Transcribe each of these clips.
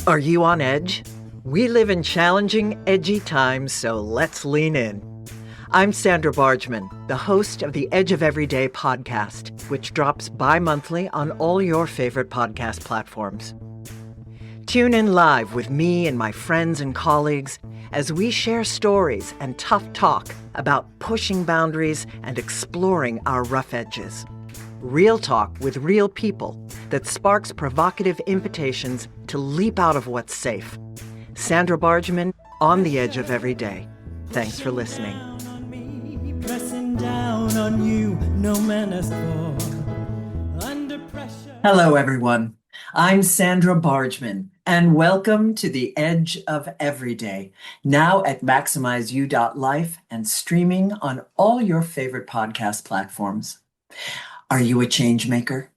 Are you on edge? We live in challenging, edgy times, so let's lean in. I'm Sandra Bargman, the host of the Edge of Everyday podcast, which drops bi-monthly on all your favorite podcast platforms. Tune in live with me and my friends and colleagues as we share stories and tough talk about pushing boundaries and exploring our rough edges. Real talk with real people that sparks provocative invitations to leap out of what's safe. Sandra Bargman, on the Edge of Every Day. Thanks for listening. Hello, everyone. I'm Sandra Bargman, and welcome to the Edge of Every Day, now at MaximizeU.life and streaming on all your favorite podcast platforms. Are you a change maker?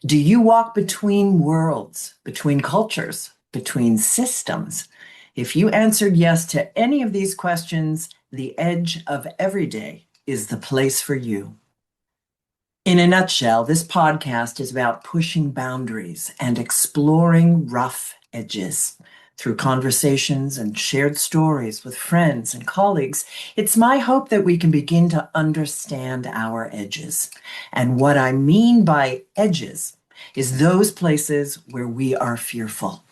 Do you walk between worlds, between cultures, between systems? If you answered yes to any of these questions, the Edge of Every Day is the place for you. In a nutshell, this podcast is about pushing boundaries and exploring rough edges. Through conversations and shared stories with friends and colleagues, it's my hope that we can begin to understand our edges. And what I mean by edges is those places where we are fearful,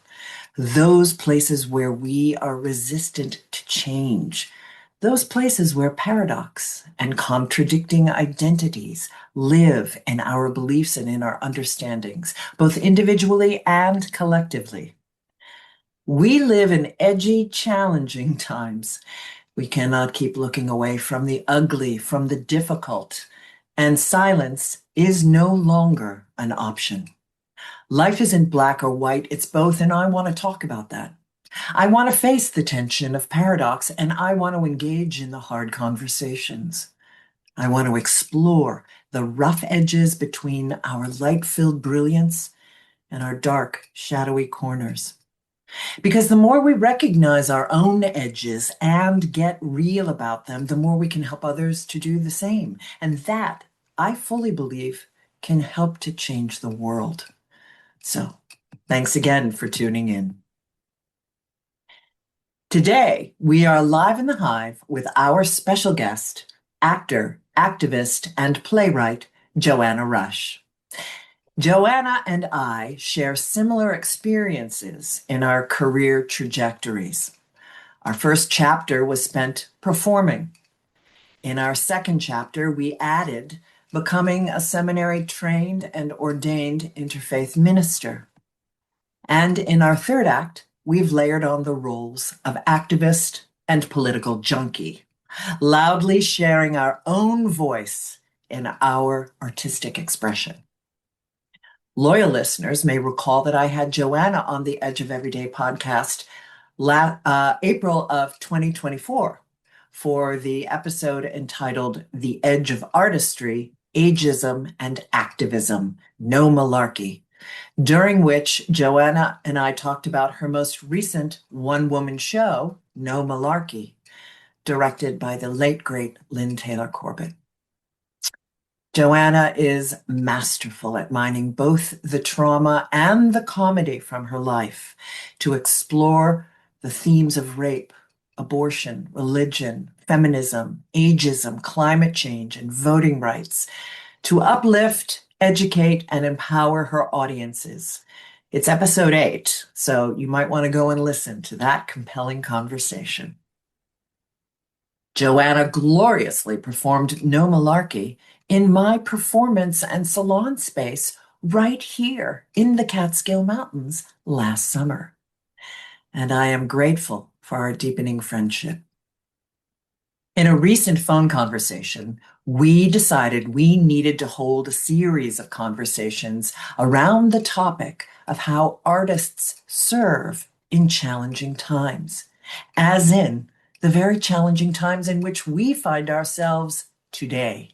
those places where we are resistant to change, those places where paradox and contradicting identities live in our beliefs and in our understandings, both individually and collectively. We live in edgy, challenging times. We cannot keep looking away from the ugly, from the difficult, and silence is no longer an option. Life isn't black or white, it's both, and I want to talk about that. I want to face the tension of paradox, and I want to engage in the hard conversations. I want to explore the rough edges between our light-filled brilliance and our dark, shadowy corners. Because the more we recognize our own edges and get real about them, the more we can help others to do the same. And that, I fully believe, can help to change the world. So, thanks again for tuning in. Today, we are live in the Hive with our special guest, actor, activist, and playwright, Joanna Rush. Joanna and I share similar experiences in our career trajectories. Our first chapter was spent performing. In our second chapter, we added becoming a seminary trained and ordained interfaith minister. And in our third act, we've layered on the roles of activist and political junkie, loudly sharing our own voice in our artistic expression. Loyal listeners may recall that I had Joanna on the Edge of Everyday podcast April of 2024 for the episode entitled The Edge of Artistry, Aegism and Activism, No Malarkey, during which Joanna and I talked about her most recent one-woman show, No Malarkey, directed by the late, great Lynn Taylor-Corbett. Joanna is masterful at mining both the trauma and the comedy from her life to explore the themes of rape, abortion, religion, feminism, ageism, climate change, and voting rights, to uplift, educate, and empower her audiences. It's episode 8, so you might want to go and listen to that compelling conversation. Joanna gloriously performed No Malarkey in my performance and salon space right here in the Catskill Mountains last summer. And I am grateful for our deepening friendship. In a recent phone conversation, we decided we needed to hold a series of conversations around the topic of how artists serve in challenging times, as in the very challenging times in which we find ourselves today.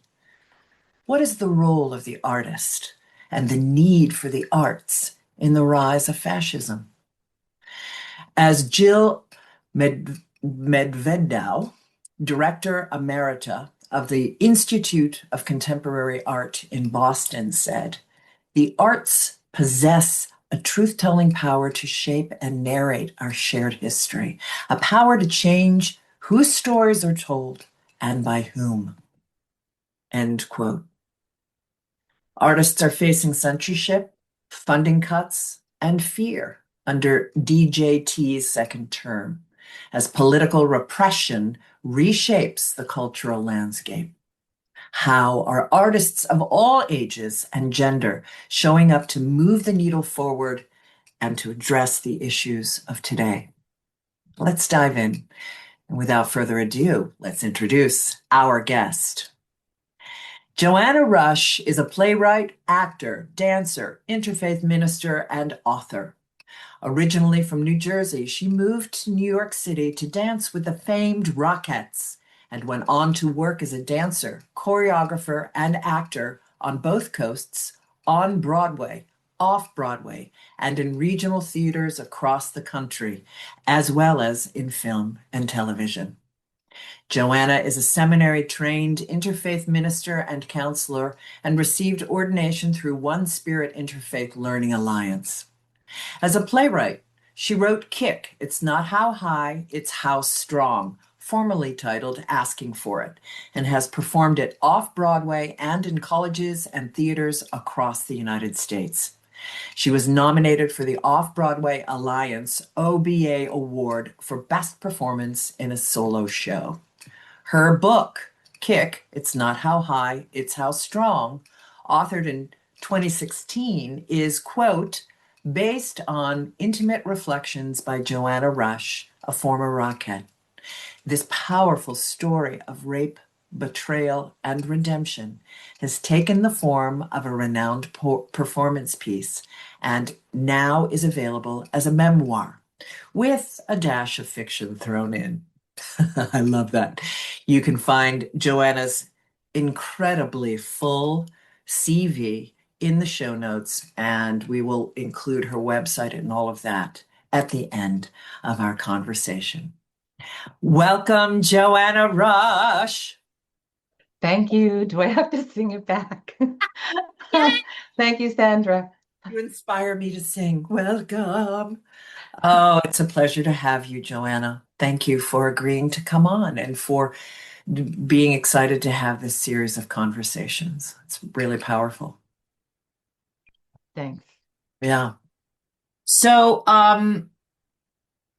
What is the role of the artist and the need for the arts in the rise of fascism? As Jill Medvedow, Director Emerita of the Institute of Contemporary Art in Boston, said, "The arts possess a truth-telling power to shape and narrate our shared history, a power to change whose stories are told and by whom. End quote. Artists are facing censorship, funding cuts, and fear under DJT's second term as political repression reshapes the cultural landscape. How are artists of all ages and gender showing up to move the needle forward and to address the issues of today? Let's dive in. And without further ado, let's introduce our guest. Joanna Rush is a playwright, actor, dancer, interfaith minister, and author. Originally from New Jersey, she moved to New York City to dance with the famed Rockettes and went on to work as a dancer, choreographer, and actor on both coasts, on Broadway, off Broadway, and in regional theaters across the country, as well as in film and television. Joanna is a seminary-trained interfaith minister and counselor and received ordination through One Spirit Interfaith Learning Alliance. As a playwright, she wrote Kick, It's Not How High, It's How Strong, formerly titled Asking for It, and has performed it off-Broadway and in colleges and theaters across the United States. She was nominated for the Off-Broadway Alliance OBA Award for Best Performance in a Solo Show. Her book, Kick, It's Not How High, It's How Strong, authored in 2016, is, quote, based on intimate reflections by Joanna Rush, a former Rockette. This powerful story of rape, betrayal, and redemption has taken the form of a renowned performance piece and now is available as a memoir with a dash of fiction thrown in. I love that. You can find Joanna's incredibly full CV in the show notes, and we will include her website and all of that at the end of our conversation. Welcome, Joanna Rush. Thank you. Do I have to sing it back? Thank you, Sandra. You inspire me to sing. Welcome. Oh, it's a pleasure to have you, Joanna. Thank you for agreeing to come on and for being excited to have this series of conversations. It's really powerful. Thanks. Yeah. So, I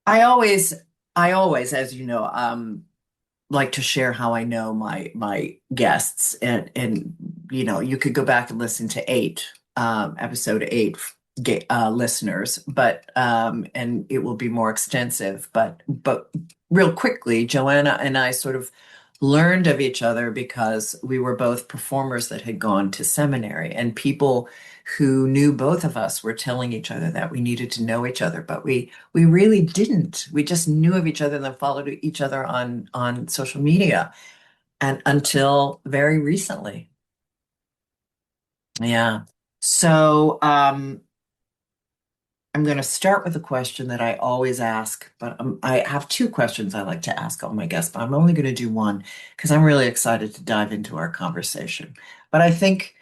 always, as you know, like to share how I know my guests, and you could go back and listen to episode 8, listeners, but and it will be more extensive. But real quickly, Joanna and I sort of learned of each other because we were both performers that had gone to seminary, and people who knew both of us were telling each other that we needed to know each other, but we really didn't. We just knew of each other and then followed each other on social media, and until very recently. Yeah. So I'm going to start with a question that I always ask, but I have two questions I like to ask all my guests, but I'm only going to do one because I'm really excited to dive into our conversation. But I think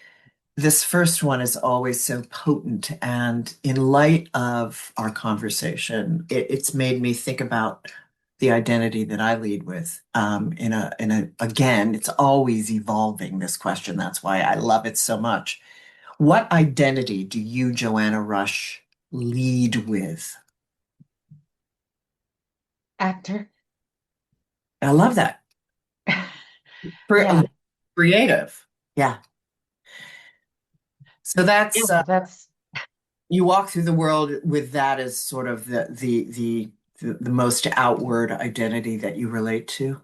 this first one is always so potent, and in light of our conversation, it's made me think about the identity that I lead with. Again, it's always evolving, this question. That's why I love it so much. What identity do you, Joanna Rush, lead with? Actor. I love that. Yeah. Creative. Yeah. So Yeah, that's that's you walk through the world with that as sort of the most outward identity that you relate to.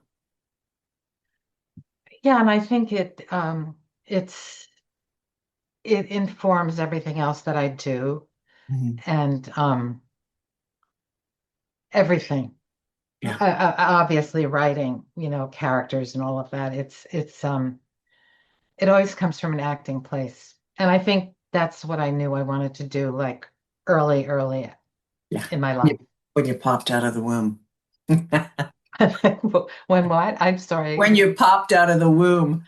yeah, and I think it's it informs everything else that I do Mhm. and everything. Yeah. Obviously writing, characters and all of that. It always comes from an acting place. And I think that's what I knew I wanted to do like early Yeah. in my life. When you popped out of the womb. When what? I'm sorry. When you popped out of the womb.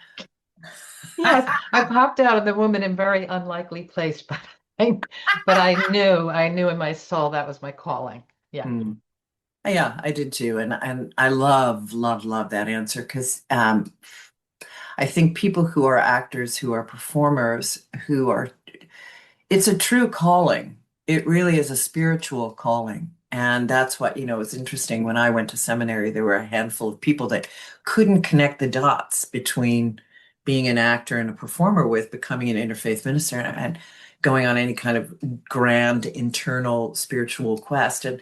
Yes, I popped out of the womb in a very unlikely place, but But I knew in my soul that was my calling. Yeah. Hmm. Yeah, I did too, and I love that answer because I think people who are actors, who are performers, who are it's a true calling. It really is a spiritual calling. And that's what, it's interesting. When I went to seminary, there were a handful of people that couldn't connect the dots between being an actor and a performer with becoming an interfaith minister and going on any kind of grand internal spiritual quest. And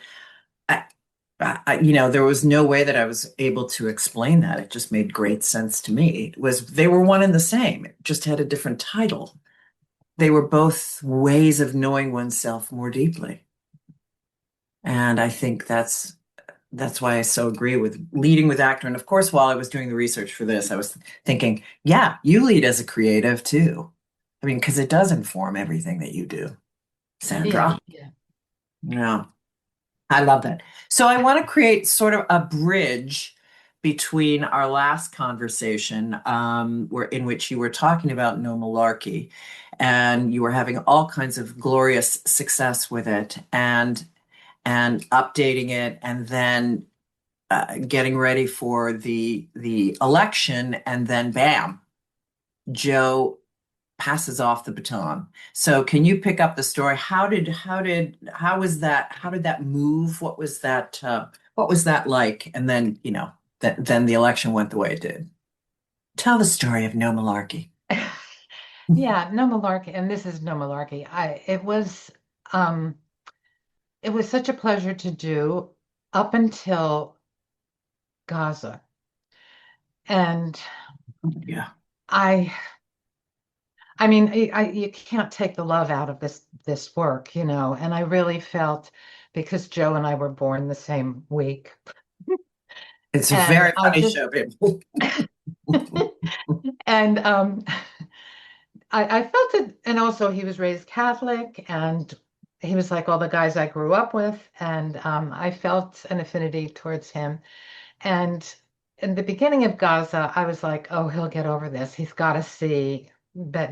I, there was no way that I was able to explain that. It just made great sense to me. It was they were one and the same, it just had a different title. They were both ways of knowing oneself more deeply. And I think that's why I so agree with leading with actor. And of course, while I was doing the research for this, I was thinking, yeah, you lead as a creative too. I mean, because it does inform everything that you do, Yeah. Sandra. Yeah. Yeah, I love that. So I want to create sort of a bridge between our last conversation, in which you were talking about no malarkey, and you were having all kinds of glorious success with it, and updating it, and then getting ready for the election, and then bam, Joe passes off the baton. So can you pick up the story? How did that move? What was that like? And then, then the election went the way it did. Tell the story of No Malarkey. Yeah, no malarkey, and this is no malarkey. Um it was such a pleasure to do up until Gaza. And Yeah. I I mean, you can't take the love out of this work, and I really felt because Joe and I were born the same week. It's a And very I funny just show, people. and I felt it, and also he was raised Catholic, and he was like all the guys I grew up with, and I felt an affinity towards him. And in the beginning of Gaza, I was like, oh, he'll get over this. He's got to see not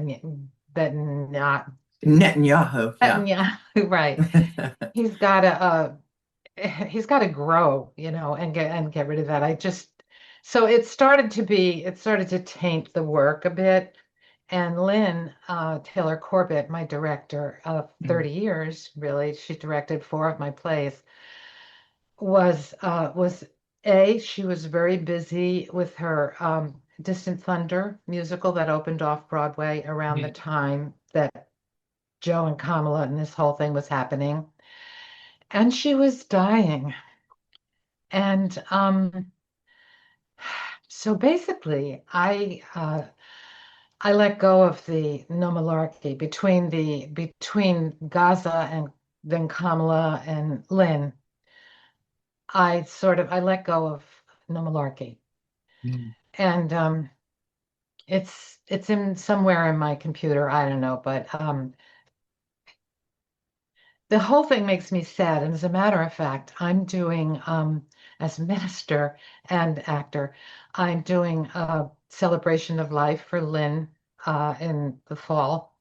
Netanyahu, yeah. Netanyahu, right? He's got to he's got to grow, and get rid of that. So it started to taint the work a bit. And Lynn Taylor-Corbett, my director of 30 years, really, she directed 4 of my plays, she was very busy with her Distant Thunder musical that opened off Broadway around the time that Joe and Kamala and this whole thing was happening. And she was dying. And so basically, I let go of the no malarkey between Gaza and then Kamala and Lynn. I let go of no malarkey, Mm. and it's in somewhere in my computer. I don't know, but the whole thing makes me sad. And as a matter of fact, I'm doing as minister and actor, I'm doing a celebration of life for Lynn in the fall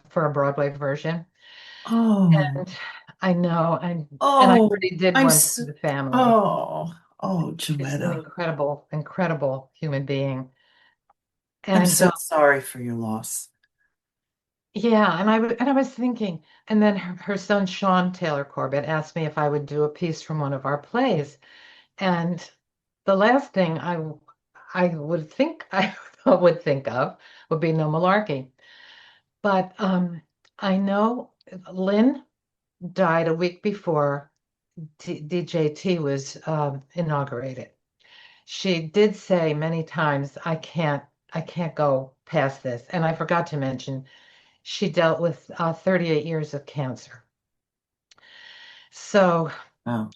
for a Broadway version. Oh, And I know, and I oh, already did I'm one for so, the family. oh, She's an Joanna. incredible, incredible human being. I'm And so sorry for your loss. yeah, and I was thinking, and then her son Sean Taylor-Corbett asked me if I would do a piece from one of our plays. And the last thing I would think I would think of would be no malarkey. But I know Lynn died a week before DJT was inaugurated. She did say many times, I can't go past this. And I forgot to mention, she dealt with 38 years of cancer. So, Oh,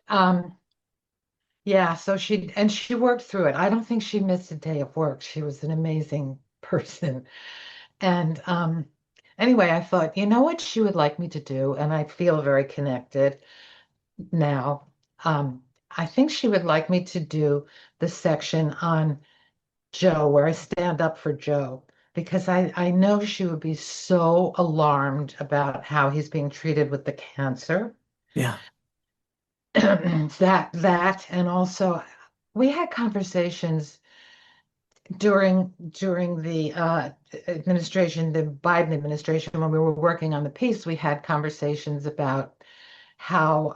um, yeah, so she worked through it. I don't think she missed a day of work. She was an amazing person. And anyway, I thought, you know what she would like me to do? And I feel very connected now. I think she would like me to do the section on Joe, where I stand up for Joe, because I know she would be so alarmed about how he's being treated with the cancer. Yeah. That and also we had conversations during the administration, the Biden administration, when we were working on the piece, we had conversations about how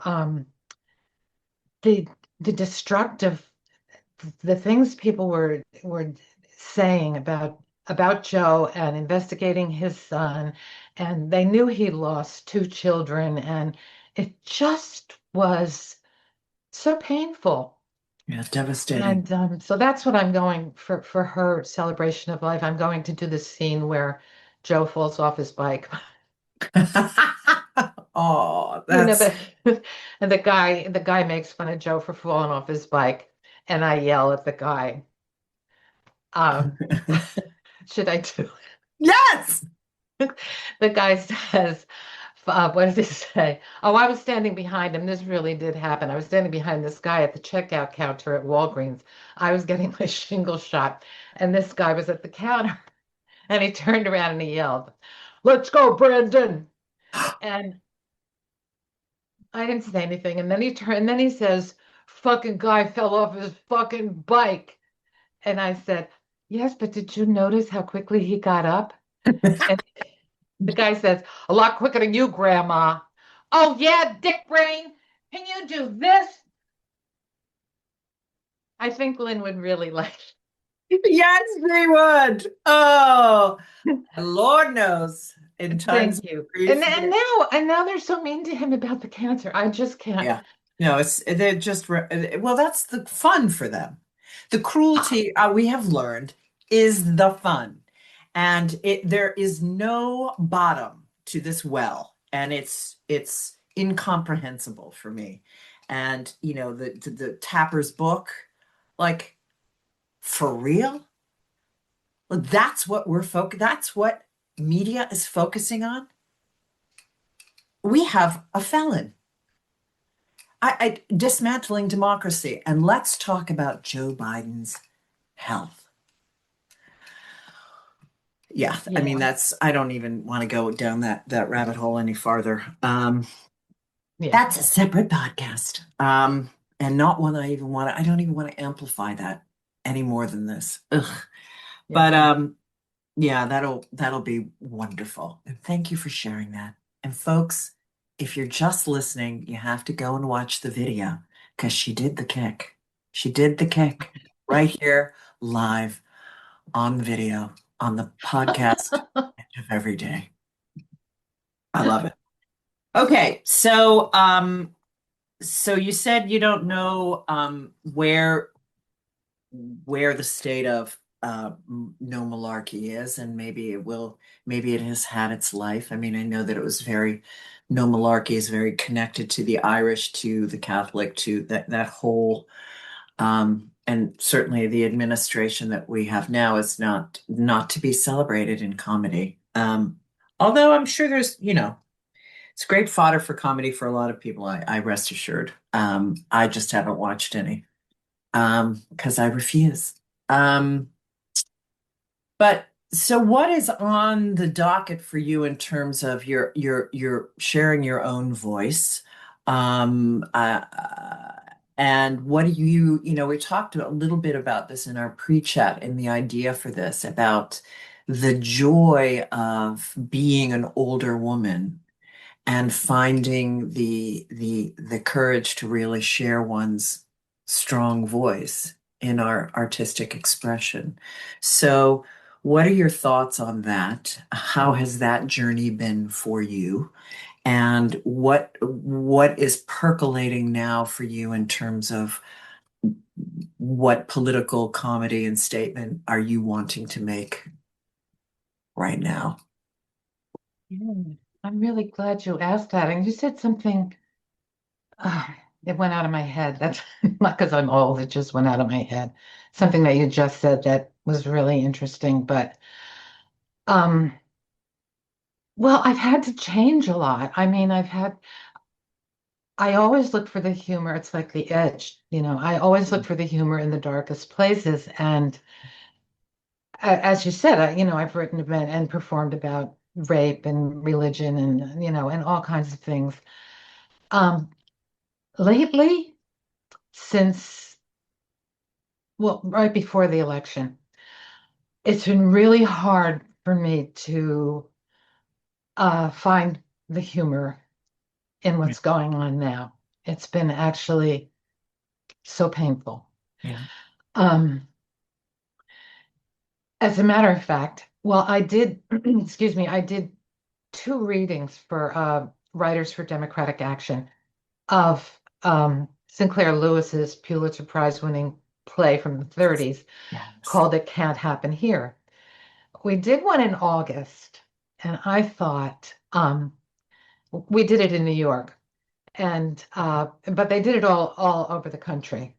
the destructive the things people were saying about Joe and investigating his son, and they knew he lost two children, and it just was so painful. Yeah, devastating. And so that's what I'm going for her celebration of life. I'm going to do the scene where Joe falls off his bike. Oh, You know, that's and the guy makes fun of Joe for falling off his bike, and I yell at the guy, um, should I do yes. it? The guy says, what does he say? Oh, I was standing behind him. This really did happen. I was standing behind this guy at the checkout counter at Walgreens. I was getting my shingle shot, and this guy was at the counter, and he turned around and he yelled, "Let's go, Brandon!" And I didn't say anything. And then he says, "Fucking guy fell off his fucking bike." And I said, "Yes, but did you notice how quickly he got up?" And the guy says, "A lot quicker than you, Grandma." "Oh, yeah, dick brain. Can you do this?" I think Lynn would really like Yes, they would. Oh, it. Lord knows in times of Thank you. grief. And now they're so mean to him about the cancer. I just can't. Yeah. No, it's they're just well, that's the fun for them. The cruelty we have learned is the fun. And there is no bottom to this well, and it's incomprehensible for me. And the Tapper's book, like for real? Well, that's what media is focusing on. We have a felon. I dismantling democracy. And let's talk about Joe Biden's health. Yeah, I mean Yeah, I don't even want to go down that rabbit hole any farther. yeah, That's a separate podcast. And not one I don't even want to amplify that any more than this. Ugh. yeah. But yeah, that'll be wonderful. And thank you for sharing that. And folks, if you're just listening, you have to go and watch the video because she did the kick. She did the kick right here, live on video on the podcast Edge of Every Day. I love it. Okay, so you said you don't know where the state of no malarkey is, and maybe it has had its life. I mean, I know that it was very no malarkey is very connected to the Irish, to the Catholic, to that whole and certainly the administration that we have now is not to be celebrated in comedy. Although I'm sure it's great fodder for comedy for a lot of people. I rest assured. I just haven't watched any because I refuse. Um, but so what is on the docket for you in terms of your sharing your own voice? Um, uh, and what do we talked a little bit about this in our pre-chat and the idea for this about the joy of being an older woman and finding the courage to really share one's strong voice in our artistic expression. So, what are your thoughts on that? How has that journey been for you? And what is percolating now for you in terms of what political comedy and statement are you wanting to make right now? Yeah. I'm really glad you asked that. And you said something, uh, it went out of my head. That's not because I'm old, it just went out of my head. Something that you just said that was really interesting. But um, well, I've had to change a lot. I mean, I always look for the humor. It's like the edge, I always look for the humor in the darkest places. And as you said, I've written about and performed about rape and religion and, and all kinds of things. Um, Lately, since, well, right before the election, it's been really hard for me to find the humor in Yeah. what's going on now. It's been actually so painful. Yeah. Um, as a matter of fact, well, I did, excuse me, I did two readings for Writers for Democratic Action of Sinclair Lewis's Pulitzer Prize winning play from the 30s Yes. called It Can't Happen Here. We did one in August, and I thought we did it in New York, and but they did it all over the country.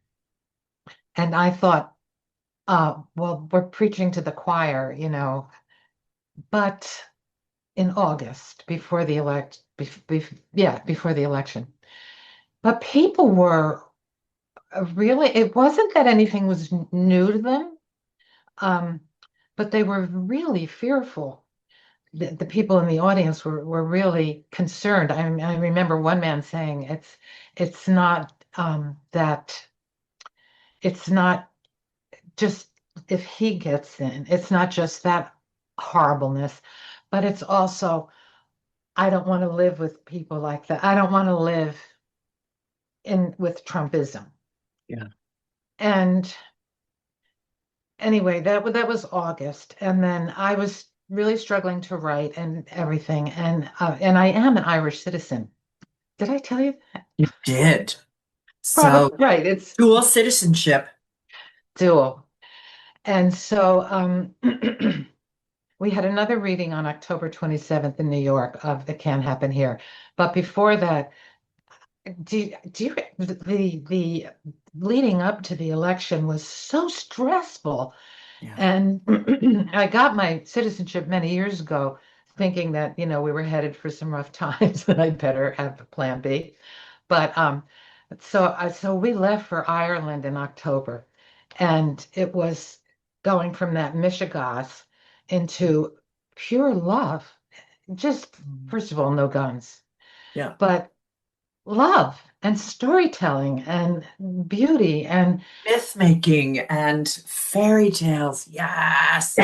And I thought, well, we're preaching to the choir, but in August before the before the election. But people were really, it wasn't that anything was new to them, um, but they were really fearful. The people in the audience were really concerned. I remember one man saying, it's not that it's not just if he gets in, it's not just that horribleness, but it's also I don't want to live with people like that. I don't want to live in with Trumpism. Yeah. And anyway, that was August, and then I was really struggling to write and everything, and I am an Irish citizen. Did I tell you that? You did. Probably So right. It's dual citizenship. dual. And so we had another reading on October 27th in New York of It Can't Happen Here. But before that, the leading up to the election was so stressful. Yeah. And I got my citizenship many years ago, thinking that, we were headed for some rough times and I'd better have a plan B. But so we left for Ireland in October, and it was going from that mishegas into pure love. Just, Mm. first of all, no guns, Yeah. but love and storytelling and beauty and Myth making and fairy tales. Yes.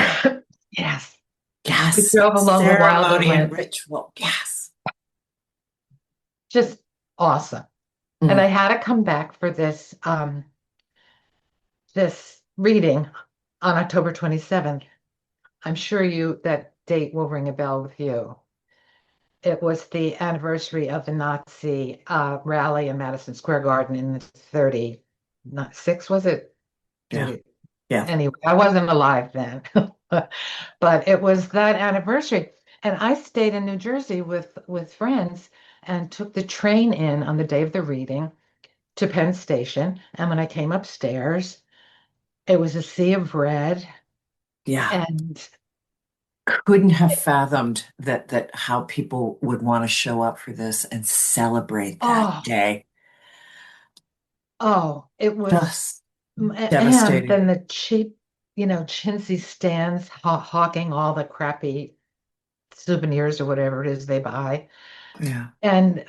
yes, we Yes. drove along the wild Ceremony and Atlantic. ritual. Yes. Just awesome. And I Mm. had to come back for this reading on October 27th. I'm sure that date will ring a bell with you. It was the anniversary of the Nazi rally in Madison Square Garden in the 30, not six, was it? Yeah. 30. Yeah. Anyway, I wasn't alive then, but it was that anniversary. And I stayed in New Jersey with friends and took the train in on the day of the reading to Penn Station. And when I came upstairs, it was a sea of red. Yeah. And Couldn't have fathomed that how people would want to show up for this and celebrate that oh, day. oh, it was, Just and devastating. then the cheap, chintzy stands hawking all the crappy souvenirs or whatever it is they buy. Yeah. And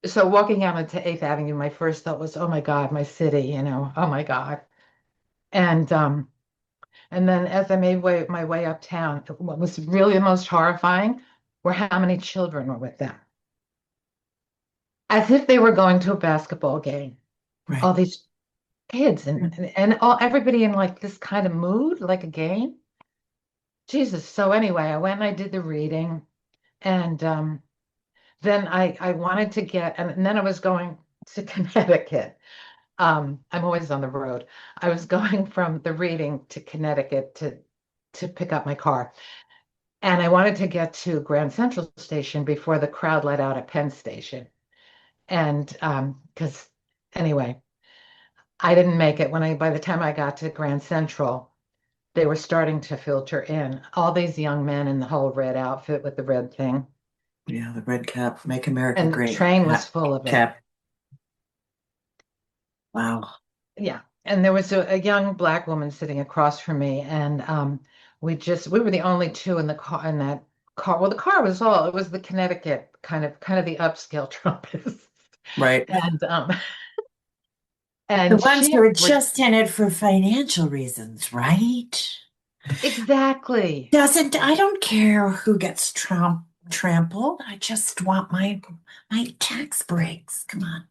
so walking out onto 8th Avenue, my first thought was, oh my God, my city, oh my God. And and then as I made my way uptown, what was really the most horrifying were how many children were with them. As if they were going to a basketball game. Right. All these kids and all everybody in like this kind of mood, like a game. Jesus. So anyway, I went and I did the reading, and then I wanted to get, and then I was going to Connecticut. I'm always on the road. I was going from the reading to Connecticut to pick up my car. And I wanted to get to Grand Central Station before the crowd let out at Penn Station. And because anyway, I didn't make it by the time I got to Grand Central, they were starting to filter in all these young men in the whole red outfit with the red thing. Yeah, the red cap, make America And the great train was hat full of it. cap. Wow. Yeah. and there was a young black woman sitting across from me, and we were the only two in the car in that car. Well, the car was all it was the Connecticut kind of the upscale Trumpists, Right. and The and ones she who are was just in it for financial reasons, right? exactly. I don't care who gets trampled. I just want my tax breaks. Come on.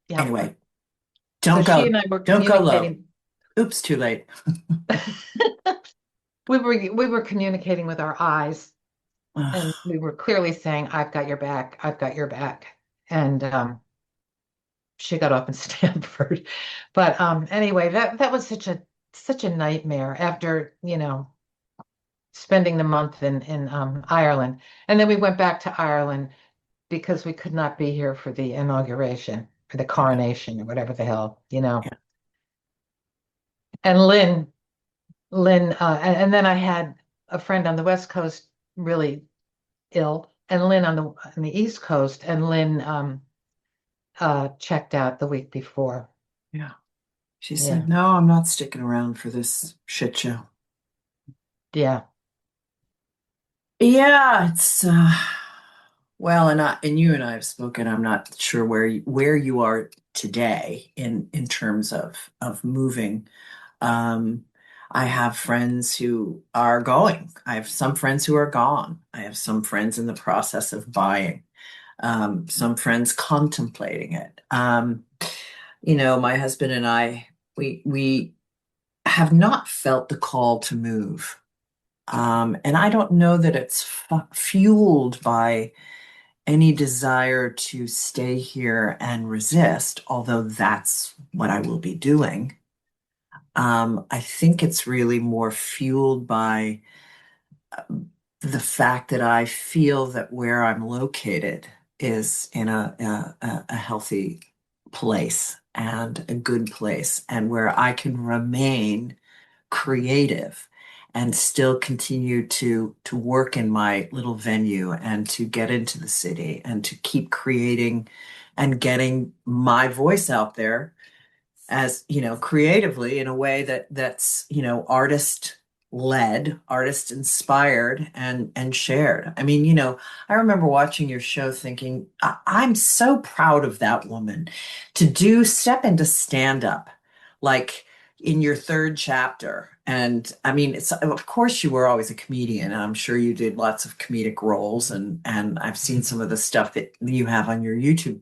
Yeah. Anyway, So don't she go and I were don't go low. communicating. Oops, too late. We were communicating with our eyes, and Ugh. we were clearly saying, "I've got your back. I've got your back." And she got up in Stanford. But anyway, that was such a nightmare after, spending the month in Ireland. And then we went back to Ireland because we could not be here for the inauguration, for the Yeah, coronation or whatever the hell. yeah. And Lynn, and then I had a friend on the West Coast really ill, and Lynn on the East Coast, and Lynn checked out the week before. Yeah. She Yeah, said, "No, I'm not sticking around for this shit show." yeah. Yeah, it's well, and you and I have spoken. I'm not sure where you are today in terms of moving. Um, I have friends who are going. I have some friends who are gone. I have some friends in the process of buying. Some friends contemplating it. My husband and I, we have not felt the call to move. And I don't know that it's fueled by any desire to stay here and resist, although that's what I will be doing. I think it's really more fueled by the fact that I feel that where I'm located is in a healthy place and a good place, and where I can remain creative and still continue to work in my little venue and to get into the city and to keep creating and getting my voice out there as creatively in a way that's artist led, artist inspired and shared. I mean, I remember watching your show thinking, I'm so proud of that woman to do step into stand up like in your third chapter. And I mean, of course you were always a comedian, and I'm sure you did lots of comedic roles, and I've seen some of the stuff that you have on your YouTube,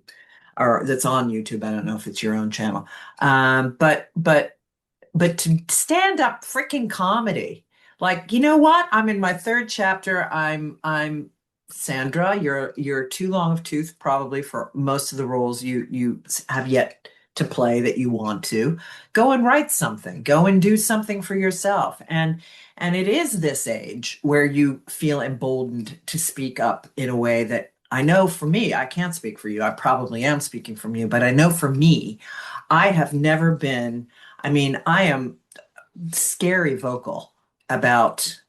or that's on YouTube. I don't know if it's your own channel. But to stand up freaking comedy, like, you know what? I'm in my third chapter. I'm Sandra. You're too long of tooth probably for most of the roles you have yet to play that you want to. Go and write something. Go and do something for yourself. And it is this age where you feel emboldened to speak up in a way that I know for me, I can't speak for you. I probably am speaking from you, but I know for me, I have never been. I mean, I am scary vocal about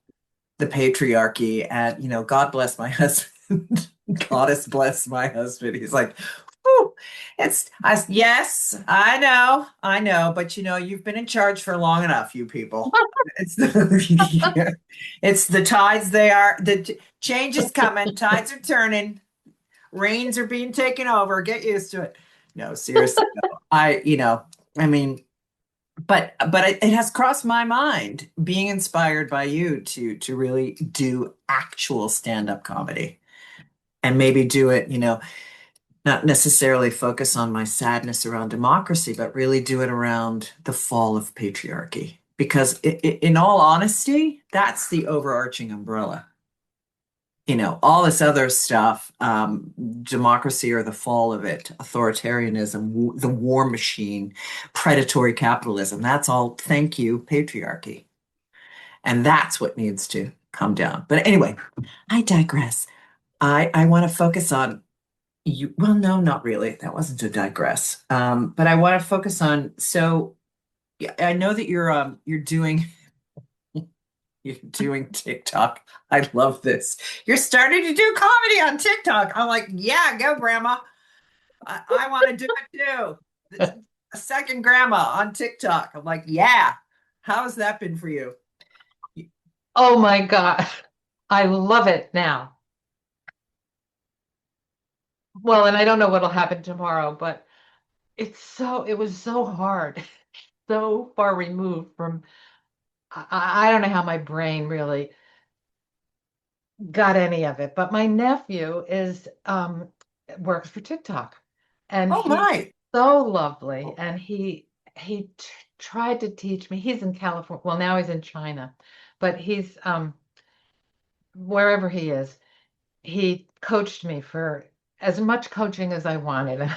the patriarchy, and God bless my husband. Goddess bless my husband. He's like, "Whew, yes, I know, but you've been in charge for long enough, you people. It's the, it's the tides. The change is coming. Tides are turning. Rains are being taken over. Get used to it." No, seriously, no. I mean, but it has crossed my mind being inspired by you to really do actual stand-up comedy, and maybe do it, not necessarily focus on my sadness around democracy, but really do it around the fall of patriarchy. Because in all honesty, that's the overarching umbrella. All this other stuff, democracy or the fall of it, authoritarianism, the war machine, predatory capitalism, that's all, thank you, patriarchy. And that's what needs to come down. But anyway, I digress. I want to focus on you. Well, no, not really. That wasn't to digress. But I want to focus on, so yeah, I know that you're doing you're doing TikTok. I love this. You're starting to do comedy on TikTok. I'm like, yeah, go, Grandma. I want to do it too. a second grandma on TikTok. I'm like, yeah. How has that been for you? Oh my God. I love it now. Well, and I don't know what'll happen tomorrow, but it was so hard, so far removed from, I don't know how my brain really got any of it, but my nephew works for TikTok, and Oh he's my. so lovely, and he tried to teach me. He's in California. Well, now he's in China, but he's wherever he is. He coached me for as much coaching as I wanted, and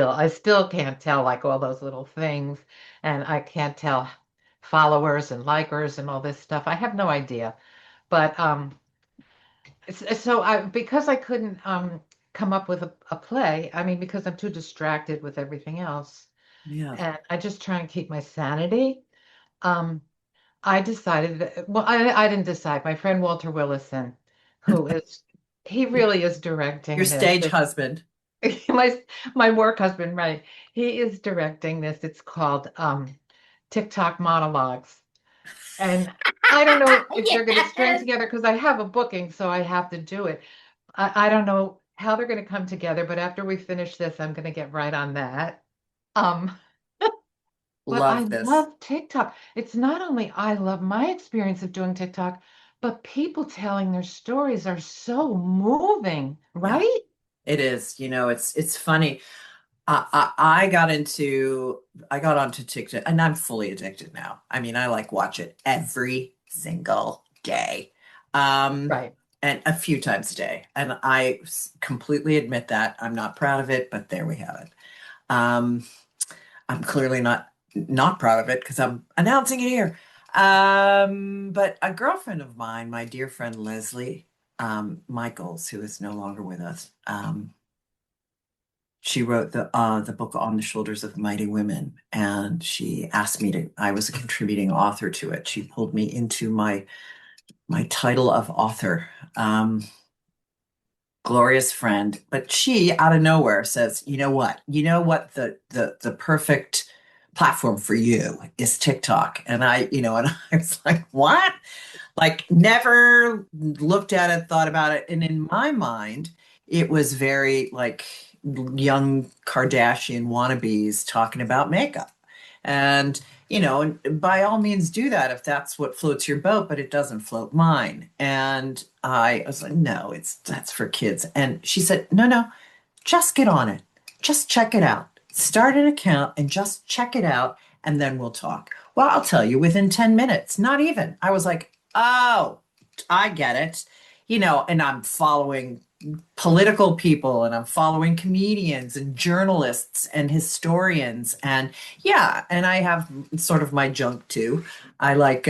I still can't tell like all those little things, and I can't tell followers and likers and all this stuff. I have no idea, but so I because I couldn't come up with a play. I mean, because I'm too distracted with everything else, Yeah. and I just try and keep my sanity. Um, I decided that, well, I didn't decide. My friend Walter Willison, who is he really is Your directing this. stage husband. My my work husband, right? He is directing this. It's called TikTok monologues. And I don't know if they're going to string Yes. together because I have a booking, so I have to do it. I don't know how they're going to come together, but after we finish this, I'm going to get right on that. Um, but I Love this. love TikTok. It's not only I love my experience of doing TikTok, but people telling their stories are so moving, Yeah, right? it is. It's funny. I I got onto TikTok and I'm fully addicted now. I mean, I like watch it every single day. Um, Right. and a few times a day. And completely admit that. I'm not proud of it, but there we have it. Um, I'm clearly not proud of it because I'm announcing it here. But a girlfriend of mine, my dear friend Leslie Michaels, who is no longer with us, she wrote the book On the Shoulders of Mighty Women, and she asked me to. I was a contributing author to it. She pulled me into my title of author. Um, Glorious friend, but she out of nowhere says, "You know what? You know what the perfect platform for you is TikTok." And and I was like, "What?" Like never looked at it, thought about it. And in my mind, it was very like young Kardashian wannabes talking about makeup. And, and by all means do that if that's what floats your boat, but it doesn't float mine. And I was like, no, that's for kids. And she said, no, no, just get on it. Just check it out. Start an account and just check it out, and then we'll talk. Well, I'll tell you within 10 minutes, not even. I was like, oh, I get it. And I'm following political people and I'm following comedians and journalists and historians. And yeah, and I have sort of my junk too. I like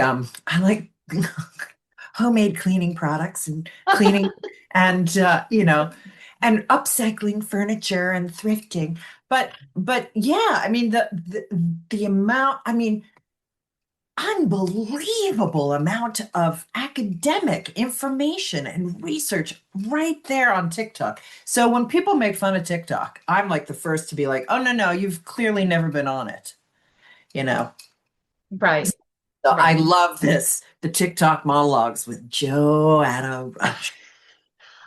homemade cleaning products and cleaning and and upcycling furniture and thrifting. But yeah, I mean the amount, I mean unbelievable amount of academic information and research right there on TikTok. So when people make fun of TikTok, I'm like the first to be like, "Oh no, no, you've clearly never been on it." You know. Right. So I Right. love this, the TikTok monologues with Joanna Rush.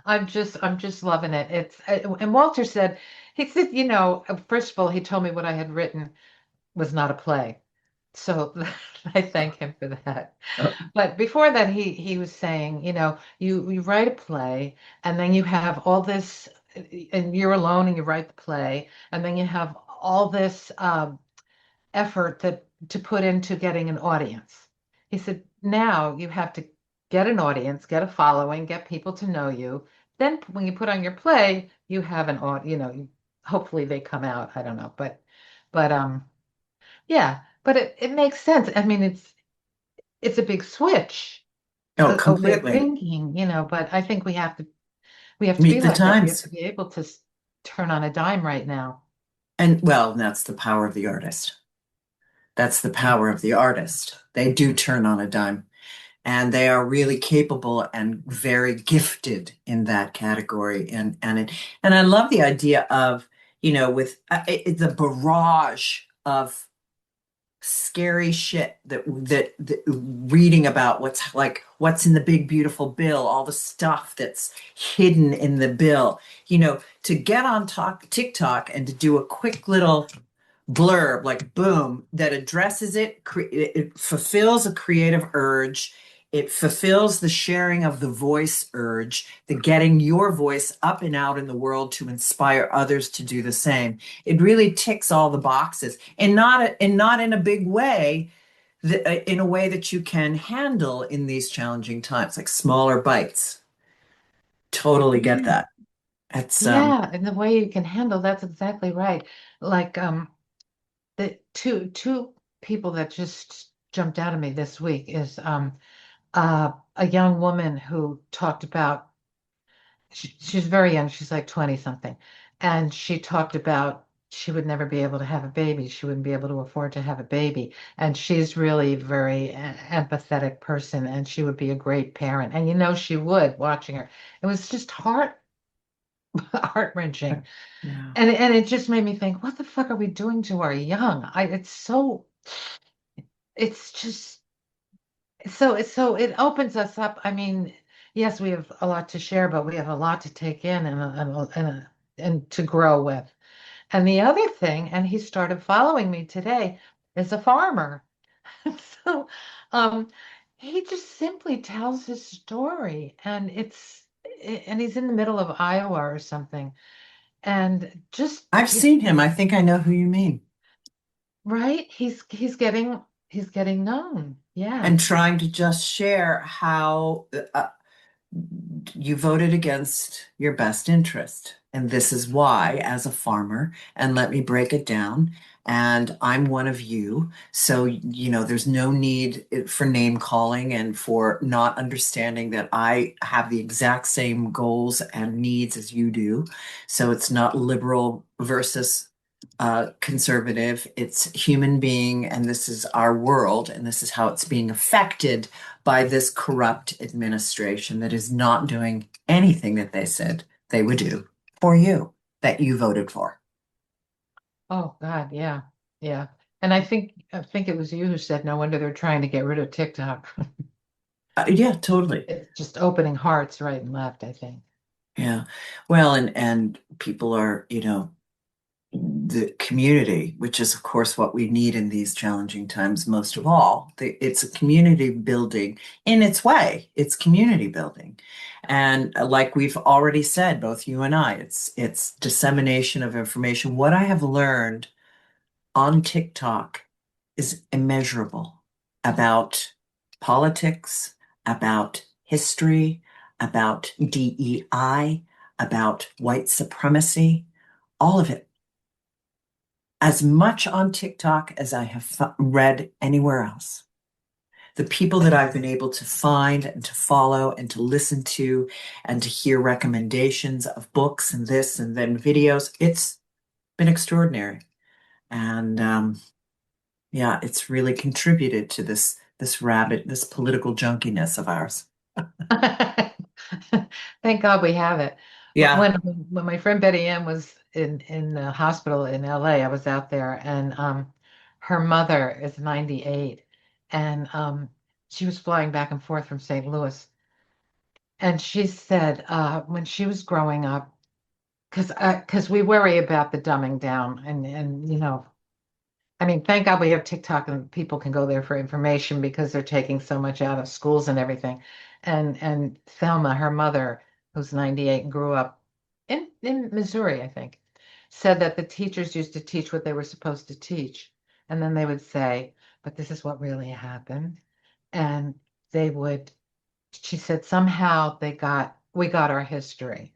I'm just loving it. And Walter said, he said, first of all, he told me what I had written was not a play. So I thank him for that. But before that, he was saying, you write a play and then you have all this, and you're alone and you write the play, and then you have all this effort that to put into getting an audience. He said, now you have to get an audience, get a following, get people to know you. Then when you put on your play, you have an audience, hopefully they come out. I don't know, but yeah, but it makes sense. I mean, it's a big switch, Oh, a way of completely. thinking, but I think we have to be Meet the like that. We have times. to be able to turn on a dime right now. And well, that's the power of the artist. That's the power of the artist. They do turn on a dime, and they are really capable and very gifted in that category. And I love the idea of, with the barrage of scary shit that reading about what's in the big beautiful bill, all the stuff that's hidden in the bill, to get on TikTok and to do a quick little blurb, like boom, that addresses it fulfills a creative urge. It fulfills the sharing of the voice urge, the getting your voice up and out in the world to inspire others to do the same. It really ticks all the boxes, and not in a big way, in a way that you can handle in these challenging times, like smaller bites. Totally get Yeah. that. It's Yeah, and the way you can handle that's exactly right. Like the two people that just jumped out at me this week is a young woman who talked about she's very young, she's like 20 something, and she talked about she would never be able to have a baby. She wouldn't be able to afford to have a baby. And she's really very empathetic person, and she would be a great parent. And she would, watching her. It was just heart-wrenching. yeah. And it just made me think, what the fuck are we doing to our young? It's just so it opens us up. I mean, yes, we have a lot to share, but we have a lot to take in and to grow with. And the other thing, and he started following me today, is a farmer. So um he just simply tells his story, and he's in the middle of Iowa or something. And just I've seen him. I think I know who you mean. right, he's getting known. Yeah. And trying to just share how you voted against your best interest. And this is why, as a farmer, and let me break it down. And I'm one of you. So, there's no need for name calling and for not understanding that I have the exact same goals and needs as you do. So it's not liberal versus conservative. It's human being, and this is our world, and this is how it's being affected by this corrupt administration that is not doing anything that they said they would do for you, that you voted for. Oh God, yeah. Yeah. And I think it was you who said no wonder they're trying to get rid of TikTok. Yeah, totally. It's just opening hearts right and left, I think. Yeah. Well, and people are, the community, which is, of course, what we need in these challenging times most of all. It's a community building in its way. It's community building. And like we've already said, both you and I, it's dissemination of information. What I have learned on TikTok is immeasurable about politics, about history, about DEI, about white supremacy, all of it. As much on TikTok as I have read anywhere else. The people that I've been able to find and to follow and to listen to and to hear recommendations of books and this and then videos, it's been extraordinary. And yeah, it's really contributed to this political junkiness of ours. Thank God we have it. Yeah. When my friend Betty Ann was in the hospital in LA, I was out there, and her mother is 98, and she was flying back and forth from St. Louis, and she said when she was growing up, because we worry about the dumbing down, and I mean, thank God we have TikTok and people can go there for information because they're taking so much out of schools and everything. And Thelma, her mother, who's 98 and grew up in Missouri, I think, said that the teachers used to teach what they were supposed to teach. And then they would say, but this is what really happened. And they would, she said, somehow we got our history.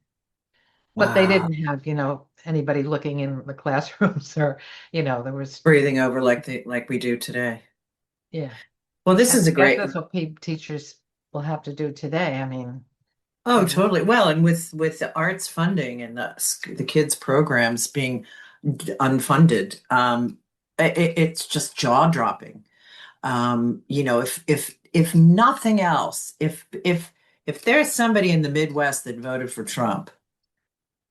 But they Wow. didn't have, anybody looking in the classrooms or, there was Breathing over like we do today. yeah. Well, this And is I a guess great. that's what teachers will have to do today. I mean, Oh, they will. totally. Well, and with the arts funding and the kids programs being unfunded, it's just jaw dropping. If nothing else, if there's somebody in the Midwest that voted for Trump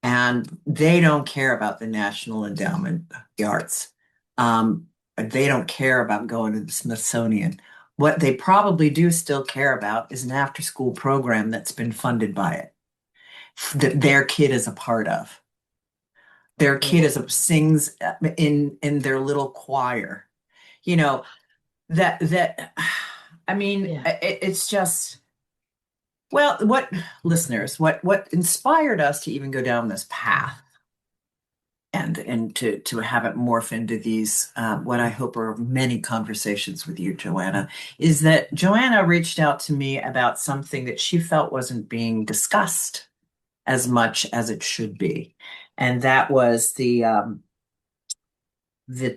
and they don't care about the National Endowment of the Arts, They don't care about going to the Smithsonian. What they probably do still care about is an after-school program that's been funded by it, that their kid is a part of. Their kid Yeah. sings in their little choir. You know, that I mean, Yeah. it's just well, what listeners, what inspired us to even go down this path and to have it morph into these what I hope are many conversations with you, Joanna, is that Joanna reached out to me about something that she felt wasn't being discussed as much as it should be, and that was the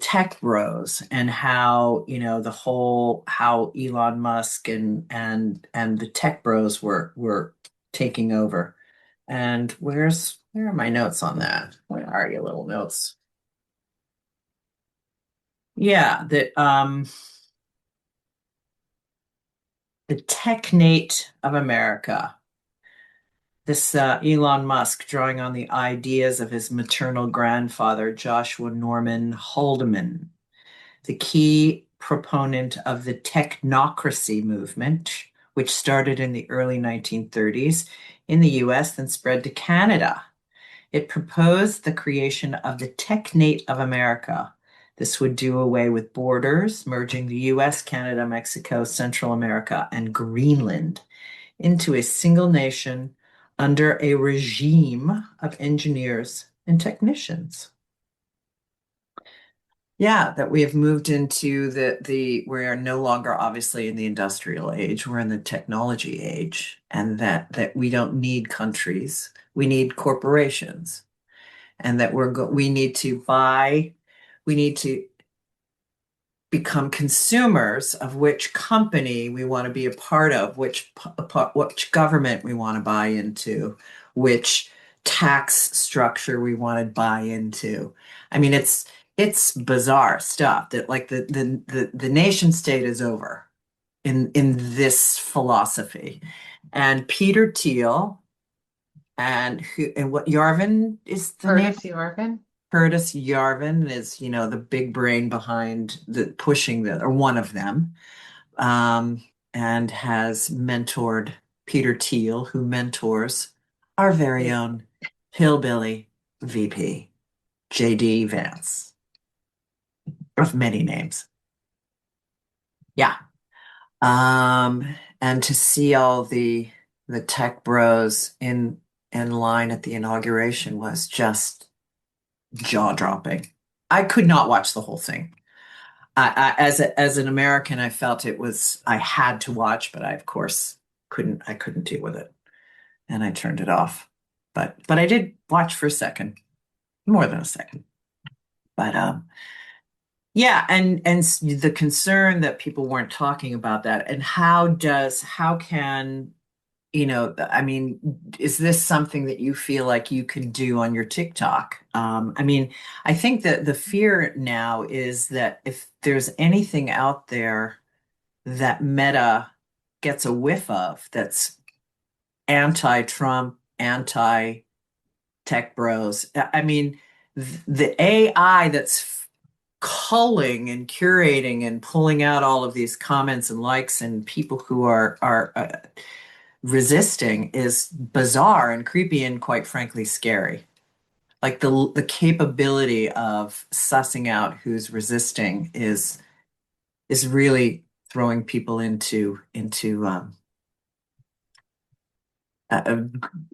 tech bros and how, the whole how Elon Musk and the tech bros were taking over. And where are my notes on that? Where are your little notes? Yeah, the technate of America. This Elon Musk drawing on the ideas of his maternal grandfather, Joshua Norman Haldeman, the key proponent of the technocracy movement, which started in the early 1930s in the US, then spread to Canada. It proposed the creation of the technate of America. This would do away with borders, merging the US, Canada, Mexico, Central America, and Greenland into a single nation under a regime of engineers and technicians. Yeah, that we have moved into the we are no longer obviously in the industrial age, we're in the technology age, and that we don't need countries, we need corporations, and that we need to buy, we need to become consumers of which company we want to be a part of, which government we want to buy into, which tax structure we want to buy into. I mean, it's bizarre stuff that like the nation state is over in this philosophy. And Peter Thiel and what Yarvin is the name? Curtis Yarvin. Curtis Yarvin is, the big brain behind the pushing or one of them, and has mentored Peter Thiel, who mentors our very own hillbilly VP, JD Vance, of many names. Yeah. And to see all the tech bros in line at the inauguration was just jaw-dropping. I could not watch the whole thing. As an American, I felt I had to watch, but I of course couldn't deal with it, and I turned it off. But I did watch for a second, more than a second. But yeah, and the concern that people weren't talking about that, and how can I mean, is this something that you feel like you can do on your TikTok? I mean, I think that the fear now is that if there's anything out there that Meta gets a whiff of that's anti-Trump, anti-tech bros, I mean, the AI that's culling and curating and pulling out all of these comments and likes and people who are resisting is bizarre and creepy and quite frankly scary. Like the capability of sussing out who's resisting is really throwing people into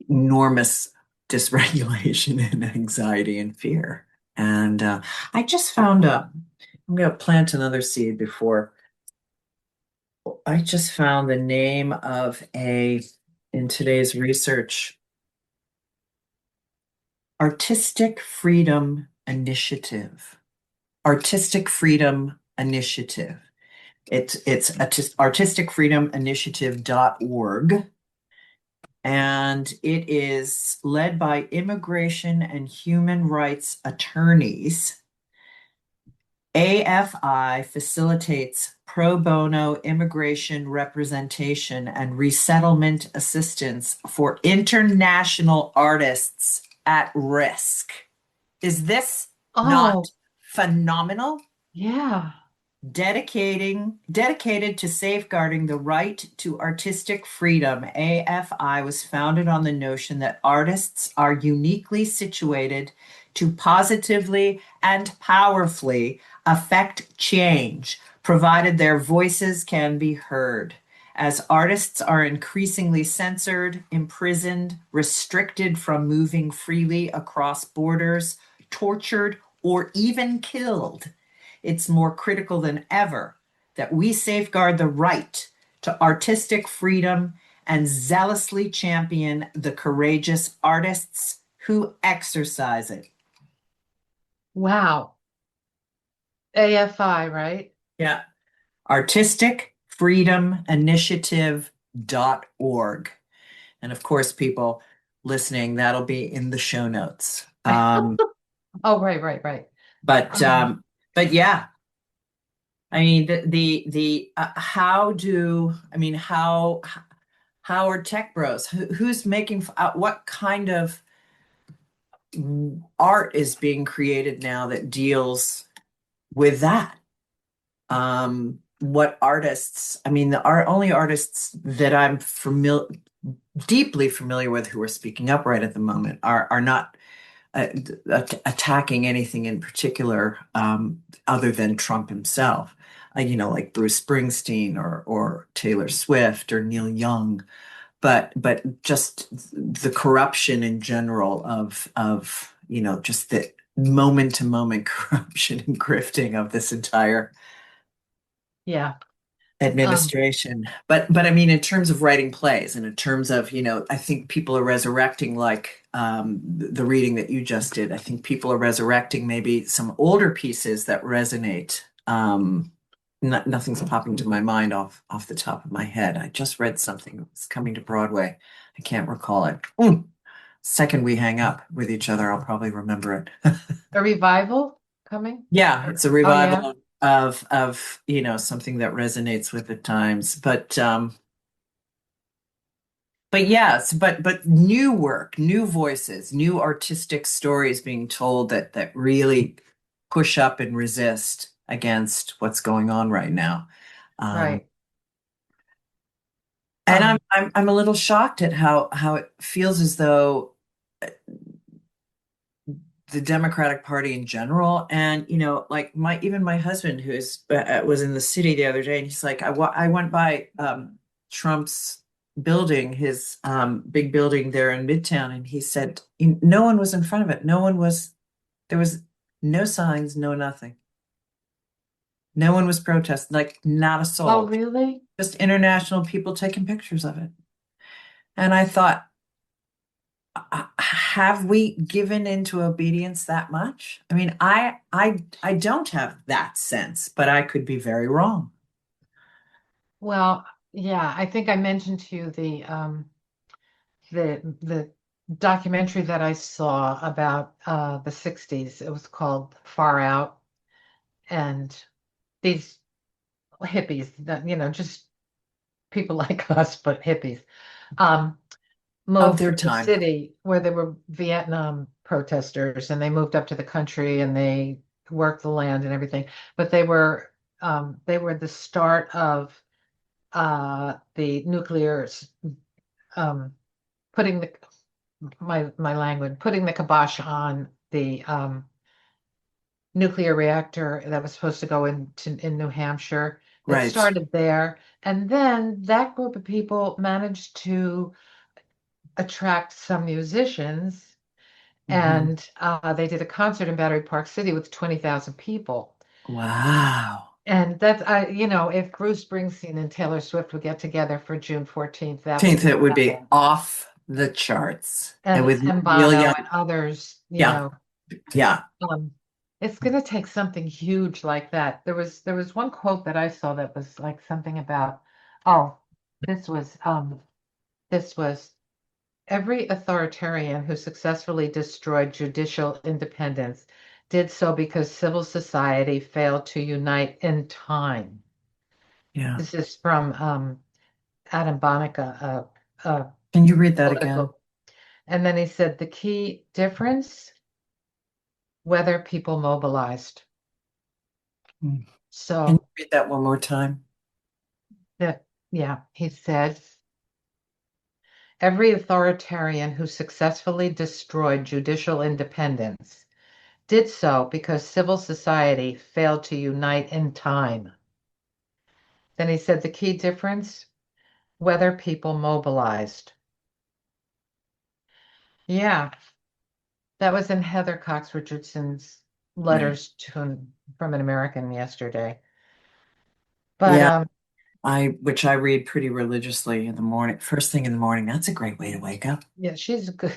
enormous dysregulation and anxiety and fear. And I just found I'm going to plant another seed before I just found the name of in today's research, Artistic Freedom Initiative. Artistic Freedom Initiative. It's artisticfreedominitiative.org, and it is led by immigration and human rights attorneys. AFI facilitates pro bono immigration representation and resettlement assistance for international artists at risk. Is this not Oh, phenomenal? Yeah. Dedicated to safeguarding the right to artistic freedom, AFI was founded on the notion that artists are uniquely situated to positively and powerfully affect change, provided their voices can be heard. As artists are increasingly censored, imprisoned, restricted from moving freely across borders, tortured, or even killed, it's more critical than ever that we safeguard the right to artistic freedom and zealously champion the courageous artists who exercise it. Wow. AFI, right? Yeah. Artistic Freedom Initiative.org. And of course, people listening, that'll be in the show notes. Oh, right, right, right. But Um, um, but yeah, I mean the how do I mean how are tech bros? Who's making what kind of art is being created now that deals with that? What artists? I mean, the art only artists that I'm deeply familiar with who are speaking up right at the moment are not uh, attacking anything in particular other than Trump himself. Like Bruce Springsteen or Taylor Swift or Neil Young, but just the corruption in general of just the moment to moment corruption and grifting of this entire yeah. Um, administration. But I mean, in terms of writing plays and in terms of, I think people are resurrecting like the reading that you just did. I think people are resurrecting maybe some older pieces that resonate. Nothing's popping to my mind off the top of my head. I just read something that's coming to Broadway. I can't recall it. Second we hang up with each other, I'll probably remember it. a revival coming? Yeah, it's a Oh, yeah. revival of something that resonates with the times. But yes, but new work, new voices, new artistic stories being told that really push up and resist against what's going on right now. Um, Right. and I'm Um, I'm I'm a little shocked at how it feels as though the Democratic Party in general, and like my husband who was in the city the other day, and he's like, I went by Trump's building, his big building there in Midtown, and he said no one was in front of it. There was no signs, no nothing. No one was protesting, like not a oh, soul. really? Just international people taking pictures of it. And I thought, have we given into obedience that much? I mean, I don't have that sense, but I could be very wrong. Well, yeah, I think I mentioned to you the documentary that I saw about the 60s. It was called Far Out, and these hippies that, just people like us, but hippies, um, Of moved their from the time. city where they were Vietnam protesters, and they moved up to the country and they worked the land and everything. But they were the start of the nuclear um, putting the my language putting the kibosh on the nuclear reactor that was supposed to go in New Hampshire. It Right. started there, and then that group of people managed to attract some musicians, Mhm. and they did a concert in Battery Park City with 20,000 people. Wow. And that's if Bruce Springsteen and Taylor Swift would get together for June 14th, that would 10th, be it would be something. off the charts. And with And Neil Bono Young. and others, Yeah. Yeah. um, it's going to take something huge like that. There was one quote that I saw that was like something about, oh, this was um this was every authoritarian who successfully destroyed judicial independence did so because civil society failed to unite in time. Yeah. This is from Adam Bonica, a Can you read that again? political. And then he said the key difference, whether people mobilized. Can you So, read that one more time? the, yeah, he said, every authoritarian who successfully destroyed judicial independence did so because civil society failed to unite in time. Then he said the key difference, whether people mobilized. Yeah, that was in Heather Cox Richardson's Right. letters from an American yesterday. But Yeah, which I read pretty religiously in the morning, first thing in the morning. That's a great way to wake up. yeah, she's a good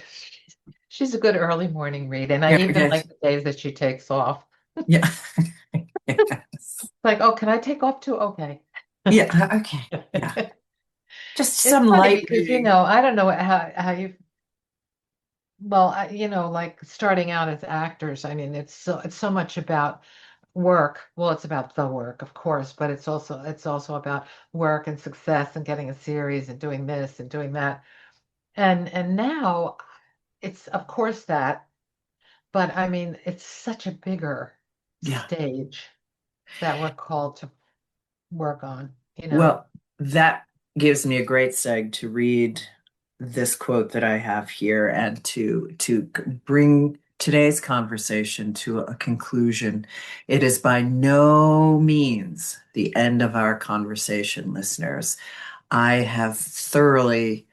she's a good early morning read, and I Yeah, even okay. like the days that she takes off. Yeah. Yes. Like, oh, can I take off too? Okay. Yeah, okay. Yeah. Just It's some funny light because reading. I don't know how you well, like starting out as actors, I mean, it's so much about work. Well, it's about the work, of course, but it's also about work and success and getting a series and doing this and doing that. And now it's of course that, but I mean, it's such a bigger Yeah. stage that we're called to work on, Well, that gives me a great seg to read this quote that I have here and to bring today's conversation to a conclusion. It is by no means the end of our conversation, listeners. I have thoroughly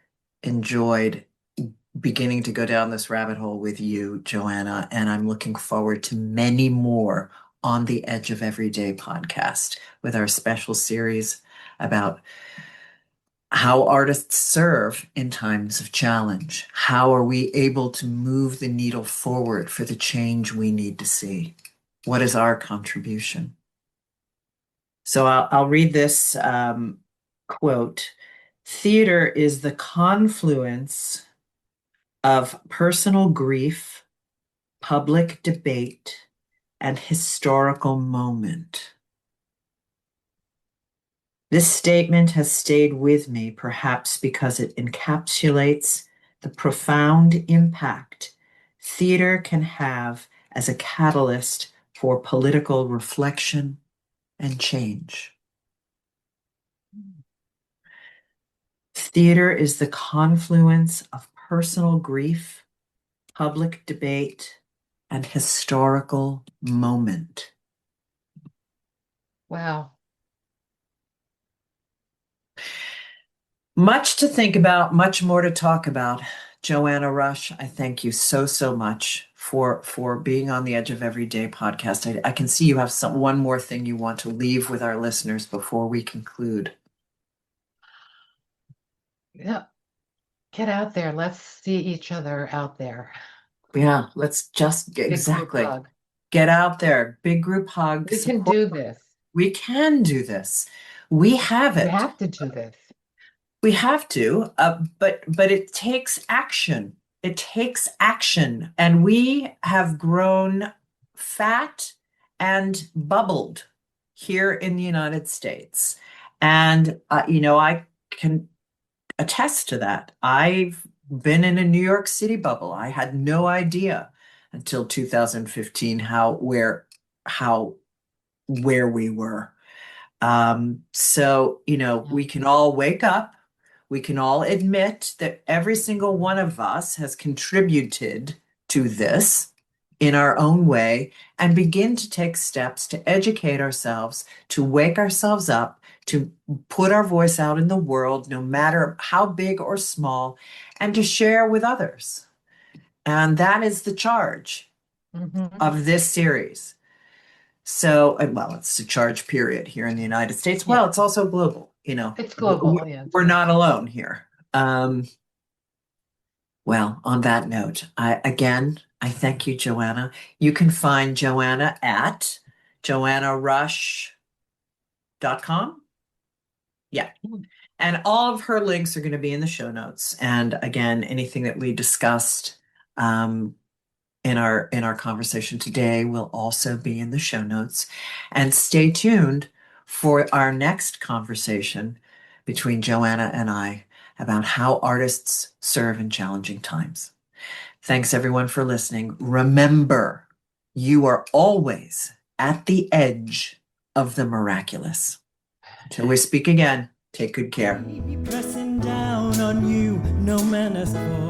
enjoyed beginning to go down this rabbit hole with you, Joanna, and I'm looking forward to many more on the Edge of Everyday podcast with our special series about how artists serve in times of challenge. How are we able to move the needle forward for the change we need to see? What is our contribution? So I'll read this quote. Theater is the confluence of personal grief, public debate, and historical moment. This statement has stayed with me, perhaps because it encapsulates the profound impact theater can have as a catalyst for political reflection and change. Theater is the confluence of personal grief, public debate, and historical moment. wow. Much to think about, much more to talk about. Joanna Rush, I thank you so, so much for being on the Edge of Everyday podcast. I can see you have one more thing you want to leave with our listeners before we conclude. Yeah, get out there. Let's see each other out there. Yeah, let's just Big group exactly hug. get out there. Big group hug, We can support. do this. We can do this. We have We it. have to do this. We have to, but it takes action. It takes action, and we have grown fat and bubbled here in the United States. And I can attest to that. I've been in a New York City bubble. I had no idea until 2015 how where we were. So, Yeah. we can all wake up. We can all admit that every single one of us has contributed to this in our own way and begin to take steps to educate ourselves, to wake ourselves up, to put our voice out in the world, no matter how big or small, and to share with others. And that is the charge Hmm. of this series. So, well, it's a charge period here in the United States. Well, Yeah. it's also global, It's global. Yeah, it's we're global. not alone here. Well, on that note, I thank you, Joanna. You can find Joanna at joannarush.com. Yeah. And all of her links are going to be in the show notes. And again, anything that we discussed um, in our conversation today will also be in the show notes. And stay tuned for our next conversation between Joanna and I about how artists serve in challenging times. Thanks everyone for listening. Remember, you are always at the edge of the miraculous. Until we speak again, take good care. Pressing down on you, no man has fallen.